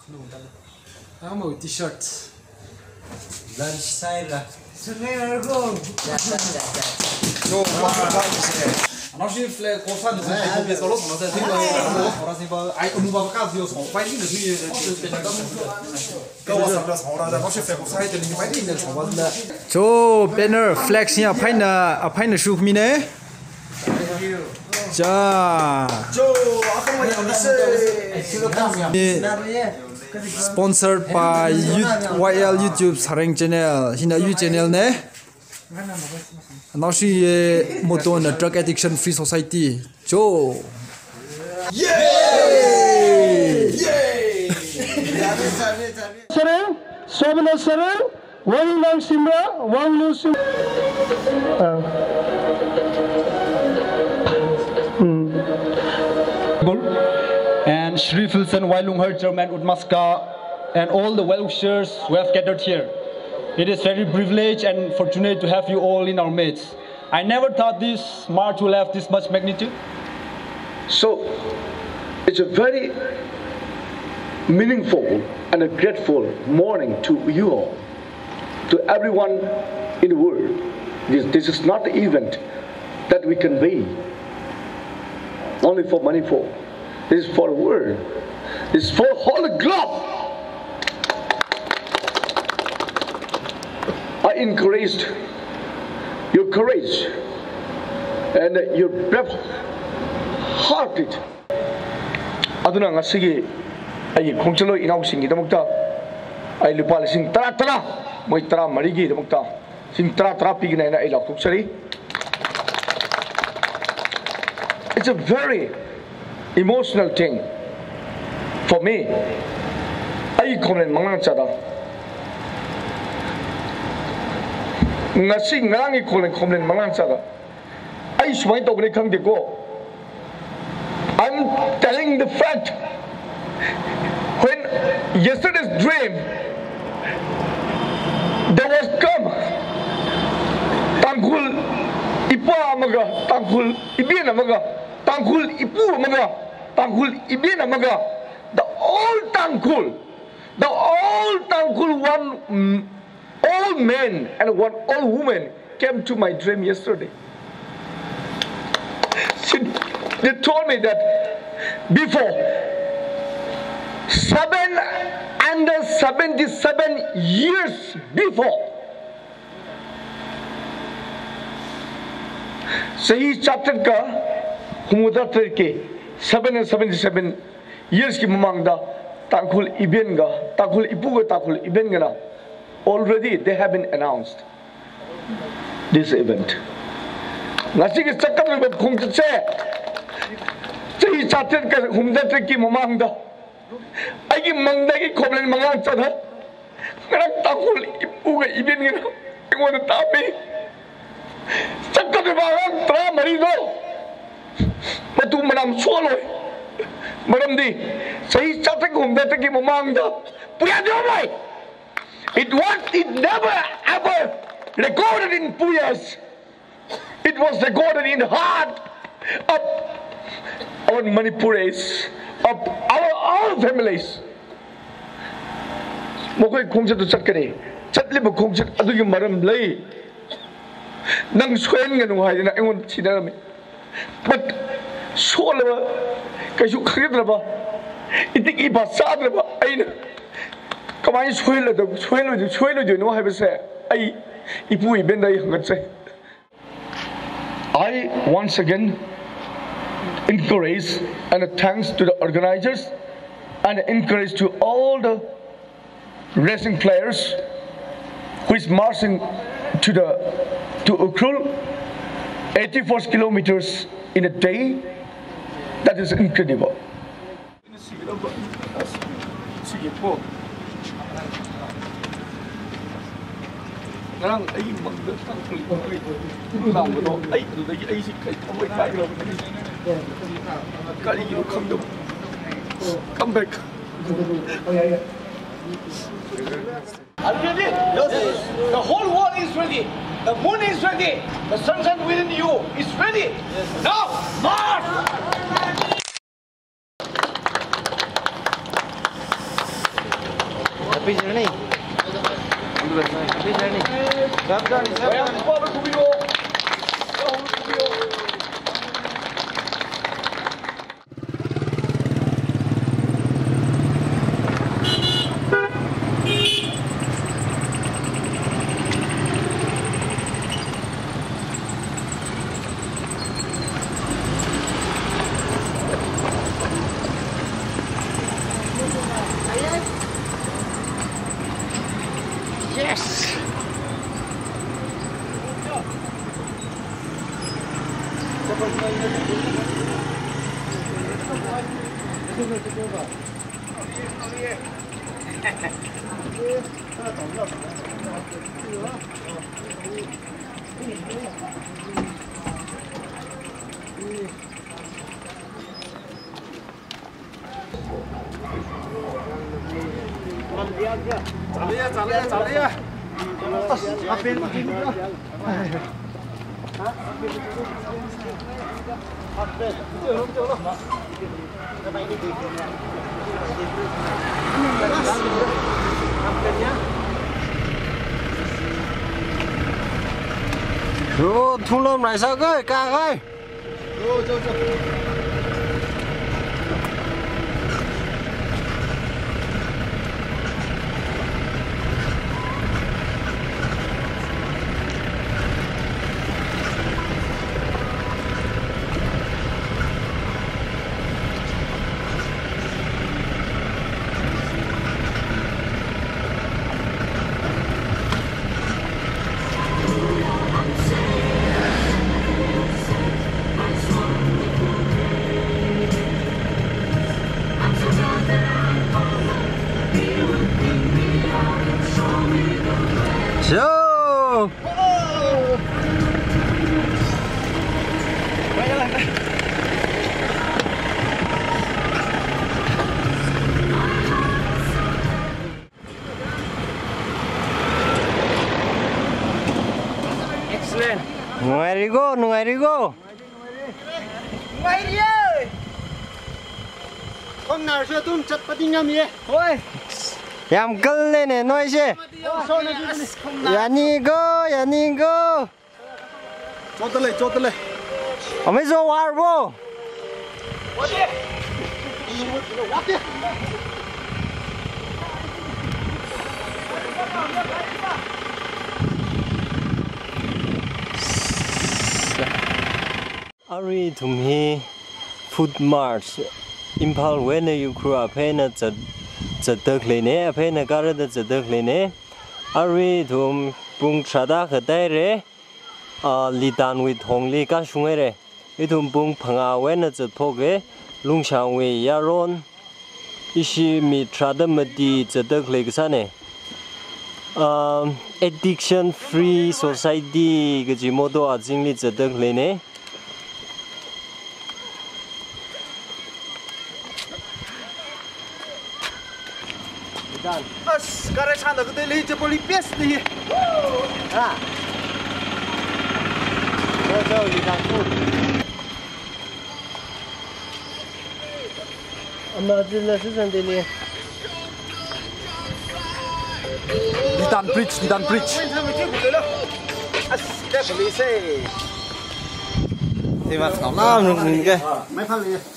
I'm a t-shirt. Lunch side la. Nó chỉ flag có phần gì không biết nó sẽ thích rồi nó sẽ vào ai cũng vào các video sống phải đi được như câu sao là sống ra nó sẽ flag có sai thì phải đi được sống vào so banner flags nha phải là shoot mi nè cha sponsored by YL YouTube sareng channel hina YouTube channel nè now she moto on a drug addiction free society cho yay Sarang Sobana Sarang Wang Lang Simra Wang Lu Sim and Shree UDMASCA and all the well-wishers who have gathered here. It is very privileged and fortunate to have you all in our midst. I never thought this march will have this much magnitude. So it's a very meaningful and a grateful morning to you all, to everyone in the world. This is not the event that we convey only for Manipur. This is for the world. This is for the whole globe. I encouraged your courage and your brave-hearted. Aduna ngasigi ay khongchalo inaw singi damukta ay lupa lising tara moi tara marigi damukta sing tara pigina na ay laktuksari. It's a very emotional thing for me. Ay komen mangang chada. Ngasi ngangi komen mangang chada. Ay sumay to bani kang deko. I'm telling the fact. When yesterday's dream, there was come. Tangkul ipa amaga, tangkul ibien amaga, tangkul ipu amaga, tangkul ibien amaga. The old tangkul, one old man and one old woman came to my dream yesterday. They told me that before 77 years before, Sahi chapter ka humuda ke 77 years ki mamangda takul iben ga takul ipu ga takul iben ga na already they have been announced this event. Nasi ke chakar me khumche Sahi chapter ka humuda ki mamangda Agi mangdagi komlen mangang chadha ngarak takul ipuga ibin ngina ngona tapi sakkat bangang tra marido matu manam soloi maramdi sahi chatak humda ki mamangda puya diomai it never ever recorded in Puyas. It was recorded in the heart of our Manipuris, of our families. Mokoi khongchat tu chatkani chatlib khongchat adugi maram lei nang swen nganu haidina engon chinarami but solaba kaisu khagidraba itik iba sadraba aina kamai soilo do no habese ai ipu ibendai hangatse. I once again encourage and thanks to the organizers and encourage to all the racing players who is marching to Ukhrul 84 kilometers in a day. That is incredible. Nang ay mangga tang kuli nang mo ay dudai ay si kai thamai kai lo kali you come back. Are you ready? Yes. The whole world is ready. The moon is ready. The sunshine within you is ready. Yes. Now march. Rồi, thung lông lại sao cơ, cả ơi. Go! Excellent. Ngoài đi go, ngoài đi go. Ngoài đi ơi. Hôm nào chưa tụm chặt bắt đi ngâm gì? Thôi. Yam cân lên nè, nói chứ. Yani go, yani go. Cho tới lên. Ở mấy giờ war vô? Ari thùng hi food march Imphal-Ukhrul Hqs chật tực lên nè, phải là cái đó chật tực lên nè. Ari thùng bung chada cái tay re, Litan with hong li cái sung re. Cái thùng bung phanga when nó chật phô cái, Lungshang with yaron, ishi mi chada mà đi chật tực lên cái sao nè. Addiction free society cái gì mà đó chính là chật tực lên nè. Sekarang sana kita lihat jepoli pies ni. Ah. Jauh di kampung. Amma jelas nanti ni. Litan bridge. Thì mà khảo lắm luôn cái.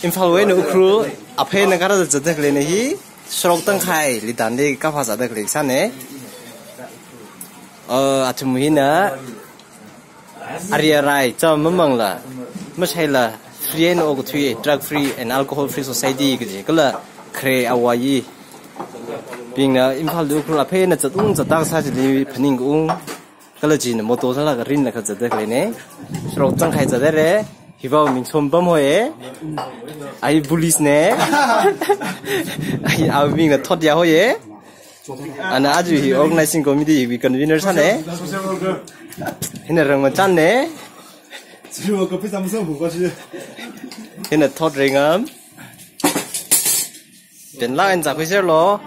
Imphal-Ukhrul Hqs này cái đó chật tực lên này. Srok tang khai Litan đi các phá được lịch sản này. Atumhina Ariarai cho mầm là mất hay là free and free drug free and alcohol free society cái gì cái là kre awai. Bình là Imphal-Ukhrul Hqs này chật tăng sa chỉ đi phình cũng cái là gì nữa một số là cái rin là cái chật được lên này. Srok tang khai chật đấy. Hy vọng mình xôm bấm hồi ai police nè ai áo mình là thoát ra hồi anh ấy a주 organizing committee we convener sao nè hiện là răng mà chăn nè hiện là thoát răng ấm đến lại anh giải quyết sao lo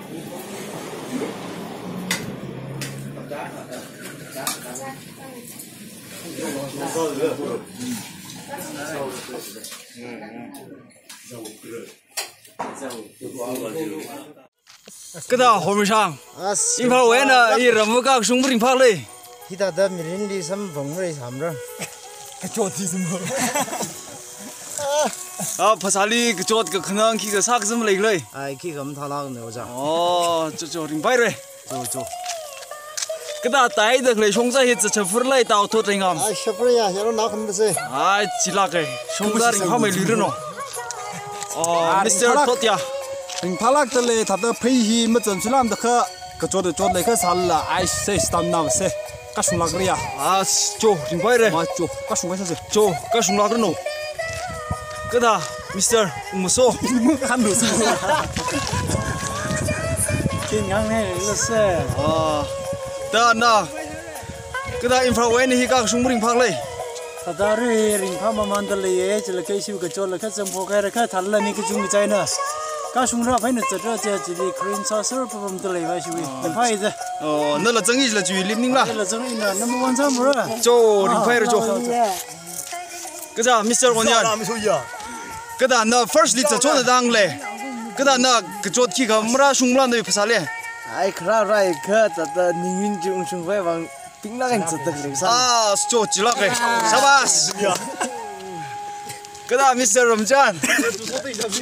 cái đó hôm sang Imphal Ukhrul Hqs ý làm một các súng bring phát lên khi ta đã mình đi xăm Bumrei xăm rồi cái chỗ thì xăm Pasali cái chỗ cái khả năng khi cái xác xăm lấyเลย ai khi cầm thao lao nữa sao chỗ ring bay rồi chỗ cái đó tay được lấy súng ra hết chụp phút lấy tàu thôi anh em chụp rồi à nó nào không được chỉ là cái súng ra ring không mấy lưỡi nữa Mr. Totia Imphal Ukhrul Hqs thà tới phi hi mà chân làm được cái chỗ này cái sal là ai sẽ stam nào sẽ các súng lạc ria chỗ ring bay rồi chỗ các súng cái gì chỗ các súng lạc nữa cái đó Mr. Muso khăn đủ cái ngang này là xe đó na cái đó Imphal Ukhrul Hqs hi các súng ring phát lên thật ra rồi ring phát mà mang tới lấy chỉ là cái siêu cái chỗ là cái chân phố cái cái thằng là những cái chung cái nữa các súng ra phải được chặt ra chỉ đi green saucer problem tới lấy vậy siêu mình phải thế nó là chân ý là chú ý lim là là chân ý là number one xong rồi chỗ ring phải rồi chỗ cái đó Mr. Onion cái đó nó first đi chỗ nó đang lấy cái đó nó cái chỗ khi cái mra súng lan đấy phải sao lấy ai khá rồi cái thật là những chung súng phải bằng tính là anh chặt được lấy sao chỗ chỉ là cái sabas cái đó Mr. Ramjan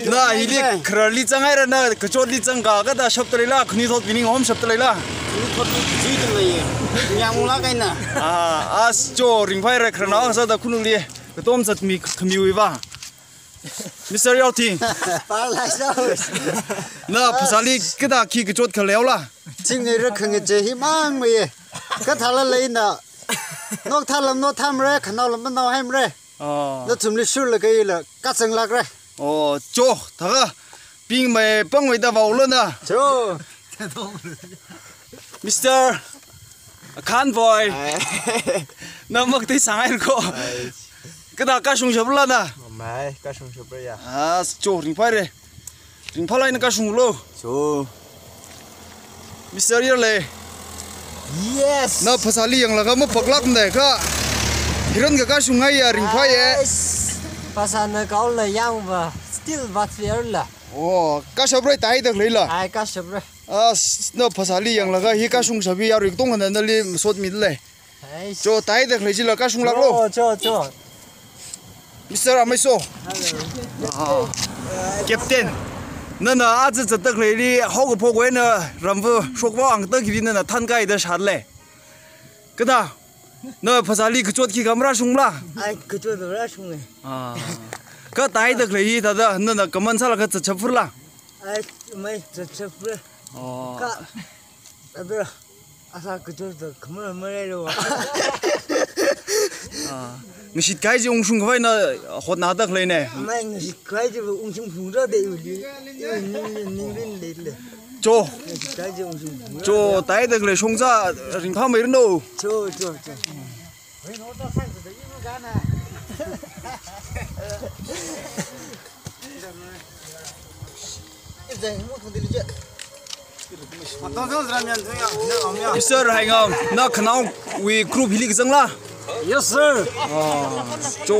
na ili khali changai ra na cái chỗ đi chang cái đó shop tới là khni thot winning home shop tới là thot duy tới lấy nhà mua lá cái nè chỗ ring phải ra khana sao đó khunu đi cái tôm chặt mi khmiu va Mr. Yao Ting phá lại sao na phasali cái đó khi cái chỗ khờ léo là chính người rất khăng cái gì mang mày cái thằng là lấy nè nó thằng làm nó tham rồi khăn nó làm nó ham rồi nó chụp lịch sử là cái là cắt sang lạc rồi chỗ thằng ping mày băng mày đã vào luôn à chỗ Mr. Convoy nó mất tí sáng ai cô cái đó cá sung sập lên à mày cá sung sập rồi chỗ ring phải rồi ring phải lại nó cá sung luôn chỗ Mr. Yerle yes nó phasali yang là cái mất bạc lắc này cái hiron cái sung hay à ring phải à pasan nó có là yang và still vật phía là cá sấu rồi tay được lấy là ai cá sấu rồi nó phasali yang là cái hi cá sung sabi à ring tung anh nó li sốt mít lấy cho tay được lấy chỉ là cá sung lắc luôn cho Mr. Amaiso Captain nên là आज जब तक ले ली हो गए पोगवे ना रंबो शोकवा अंग तक की ना थान का इधर शाद ले कदा ना फसाली कचोट की कमरा शुंगला ai कचोट रहा शुंगे का ताई तक ले ही था ना कमन साला का चचफुरला ai मैं चचफुर का अबे आसा कचोट कमरा मरे लो ngishit kai ji ung shung khoi na hot na dak le ne mai ngishit kai ji ung shung phung ra de uli ning rin le cho kai ji ung shung cho tai dak le shong za ring pha mai no cho với nó ta sang từ những cái này giờ mua thằng đi chơi Mr. Raingam na khanau we group hilik jang la yes sir cho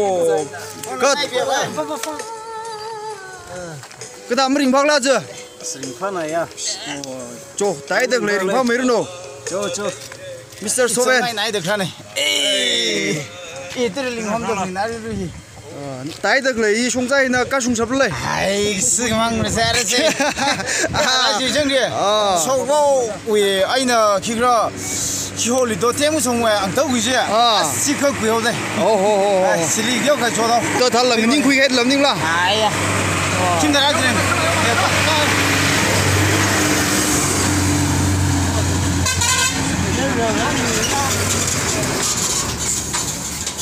cái đám ring phang la chưa ring phang này à cho tay được lấy ring phang mấy no cho Mr. Soven này được ra này cái ring phang được mình đã đi tay được lấy súng dây na cá súng sập lấy ai sư mang nó ra đấy gì chứ đi sau đó vì anh là khi đó khi họ đi đâu thêm xong rồi anh tới quý gì xí khơi quý họ đây xí lý kéo cái chỗ đó tôi thật là những quý hết làm những là ai à chúng ta đã gì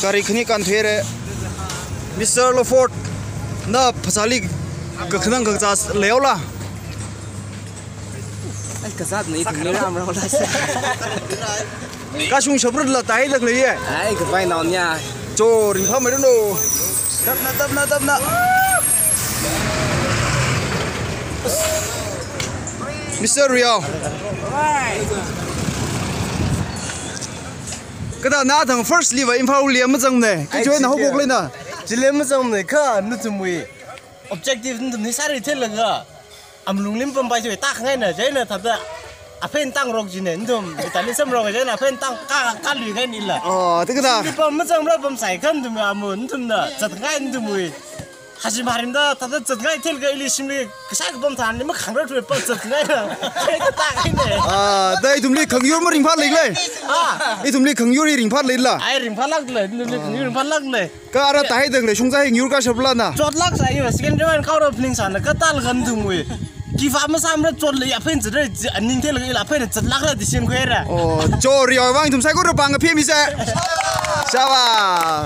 cari khani kan thuê Mr. Lafort na phasali ka khnang ka chas leo la anh cả sát này thằng làm rồi cá sung sập rất là tay được lấy ai cái vai nón nha cho ring pha mấy đồ tập na Mr. Rio cái đó na thằng first live Imphal liam mà chẳng này cái chuyện nào hốc lên à chỉ liam mà chẳng này cả nó chừng mùi objective nó thấy sao thì thế là amlunglim pampai tu tak ngai na jai na thada apen tang rok jine ndum tani sam rok jai na apen tang ka lui ngai ni la thế cái nào pam mazang ra pam sai kan dum amun dum na chat ngai ndum wi haji marim da thada chat ngai tel ga ili simli ksak pam than ni ma khang ra tu pam chat ngai na ka ta ngai ne đây thùng ly khẩn yêu mà rình phát lên lên đây thùng ly khẩn yêu đi rình phát lên là ai rình phát lắc le rình phát lắc le cái ara tai đừng để chúng ta hình yêu cái sập lan à chốt lắc sai yu second round khau ra pling san ka tal gan dum wi ki fa ma sam ra chốt le ya pen zre aning tel ga ila pen chat lak ra di sim khwe ra cho rioi vang thùng sai có được bằng cái phim mi sẽ sao à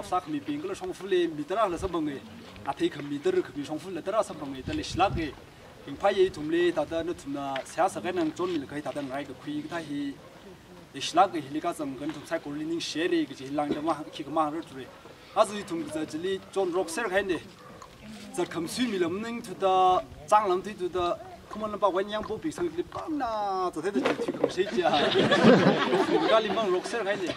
sak mi ping ko song fule mi tara la sabang e athei kham mi tar kham song fule tara sabang e tale slak e ing phai ye thumle ta da nu thumna sya sa ga nang chon mil kai ta da ngai ga khui ga hi slak e hilika sam gan thum sai ko lining share ge ji lang da ma ki ga ma ro ture azu thum ga jili chon rock ser khai ne za kham sui mi lam ning thu da chang lam thi thu da Khuman Lampak Yaingangpokpi sang li pam na to the da thi kham sei ja ga li mang rock ser khai ne